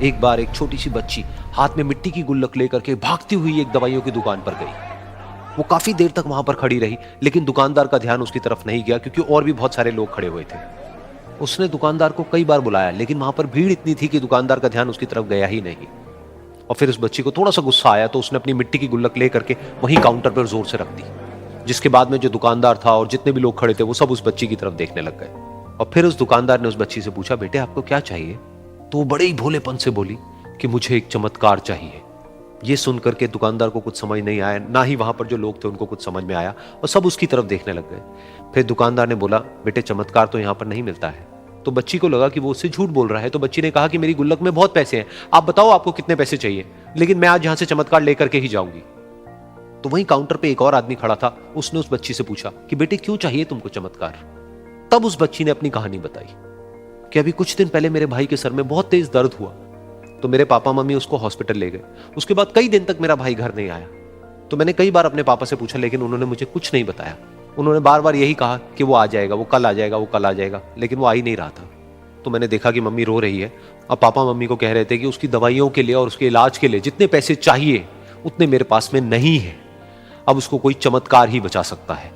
एक बार एक छोटी सी बच्ची हाथ में मिट्टी की गुल्लक लेकर के भागती हुई एक दवाइयों की दुकान पर गई। वो काफी देर तक वहां पर खड़ी रही, लेकिन दुकानदार का ध्यान उसकी तरफ नहीं गया क्योंकि और भी बहुत सारे लोग खड़े हुए थे। उसने दुकानदार को कई बार बुलाया, लेकिन वहां पर भीड़ इतनी थी कि दुकानदार का ध्यान उसकी तरफ गया ही नहीं। और फिर उस बच्ची को थोड़ा सा गुस्सा आया तो उसने अपनी मिट्टी की गुल्लक लेकर के वहीं काउंटर पर जोर से रख दी, जिसके बाद में जो दुकानदार था और जितने भी लोग खड़े थे वो सब उस बच्ची की तरफ देखने लग गए। और फिर उस दुकानदार ने उस बच्ची से पूछा, बेटे आपको क्या चाहिए? तो वो बड़े ही भोलेपन से बोली कि मुझे एक चमत्कार चाहिए। ये सुनकर के दुकानदार को कुछ समझ नहीं आया, ना ही वहां पर जो लोग थे उनको कुछ समझ में आया, और सब उसकी तरफ देखने लग गए। फिर दुकानदार ने बोला, बेटे चमत्कार तो यहां पर नहीं मिलता है। तो बच्ची को लगा कि वो उससे झूठ बोल रहा है, तो बच्ची ने कहा कि मेरी गुल्लक में बहुत पैसे हैं, आप बताओ आपको कितने पैसे चाहिए, लेकिन मैं आज यहां से चमत्कार लेकर के ही जाऊंगी। तो वहीं काउंटर पे एक और आदमी खड़ा था, उसने उस बच्ची से पूछा कि बेटे क्यों चाहिए तुमको चमत्कार? तब उस बच्ची ने अपनी कहानी बताई कि अभी कुछ दिन पहले मेरे भाई के सर में बहुत तेज दर्द हुआ, तो मेरे पापा मम्मी उसको हॉस्पिटल ले गए। उसके बाद कई दिन तक मेरा भाई घर नहीं आया। तो मैंने कई बार अपने पापा से पूछा, लेकिन उन्होंने मुझे कुछ नहीं बताया। उन्होंने बार बार यही कहा कि वो आ जाएगा, वो कल आ जाएगा, वो कल आ जाएगा, लेकिन वो आ ही नहीं रहा था। तो मैंने देखा कि मम्मी रो रही है, और पापा मम्मी को कह रहे थे कि उसकी दवाइयों के लिए और उसके इलाज के लिए जितने पैसे चाहिए उतने मेरे पास में नहीं है, अब उसको कोई चमत्कार ही बचा सकता है।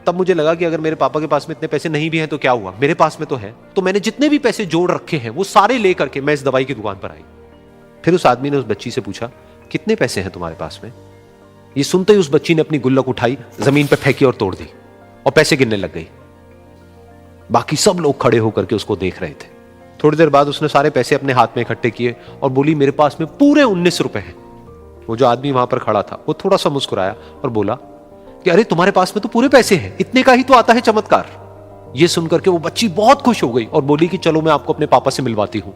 तब मुझे लगा कि अगर मेरे पापा के पास में इतने पैसे नहीं भी हैं तो क्या हुआ, मेरे पास में तो है। तो मैंने जितने भी पैसे जोड़ रखे हैं वो सारे लेकर के मैं इस दवाई की दुकान पर आई। फिर उस आदमी ने उस बच्ची से पूछा, कितने पैसे हैं तुम्हारे पास में? ये सुनते ही उस बच्ची ने अपनी गुल्लक उठाई, जमीन पर फेंकी और तोड़ दी, और पैसे गिनने लग गई। बाकी सब लोग खड़े होकर के उसको देख रहे थे। थोड़ी देर बाद उसने सारे पैसे अपने हाथ में इकट्ठे किए और बोली, मेरे पास में पूरे 19 रुपए हैं। वो जो आदमी वहां पर खड़ा था वो थोड़ा सा मुस्कुराया और बोला कि अरे तुम्हारे पास में तो पूरे पैसे हैं, इतने का ही तो आता है चमत्कार। ये सुनकर के वो बच्ची बहुत खुश हो गई और बोली कि चलो मैं आपको अपने पापा से मिलवाती हूं।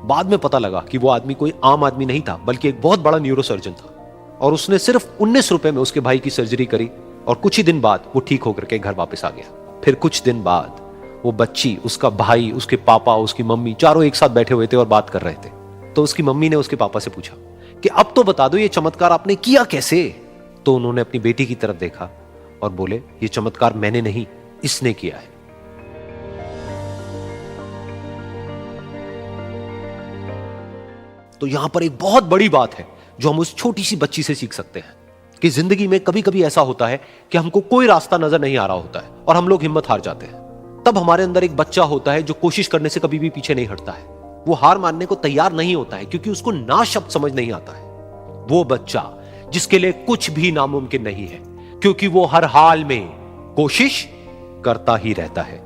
बाद में पता लगा कि वो आदमी कोई आम आदमी नहीं था, बल्कि एक बहुत बड़ा न्यूरोसर्जन था, और उसने सिर्फ 19 रुपए में उसके भाई की सर्जरी करी, और कुछ ही दिन बाद वो ठीक होकर के घर वापस आ गया। फिर कुछ दिन बाद वो बच्ची, उसका भाई, उसके पापा, उसकी मम्मी चारों एक साथ बैठे हुए थे और बात कर रहे थे। तो उसकी मम्मी ने उसके पापा से पूछा कि अब तो बता दो ये चमत्कार आपने किया कैसे? तो उन्होंने अपनी बेटी की तरफ देखा और बोले, ये चमत्कार मैंने नहीं, इसने किया है। तो यहां पर एक बहुत बड़ी बात है जो हम उस छोटी सी बच्ची से सीख सकते हैं कि जिंदगी में कभी कभी ऐसा होता है कि हमको कोई रास्ता नजर नहीं आ रहा होता है और हम लोग हिम्मत हार जाते हैं। तब हमारे अंदर एक बच्चा होता है जो कोशिश करने से कभी भी पीछे नहीं हटता है। वो हार मानने को तैयार नहीं होता है क्योंकि उसको ना शब्द समझ नहीं आता है। वो बच्चा जिसके लिए कुछ भी नामुमकिन नहीं है, क्योंकि वो हर हाल में कोशिश करता ही रहता है।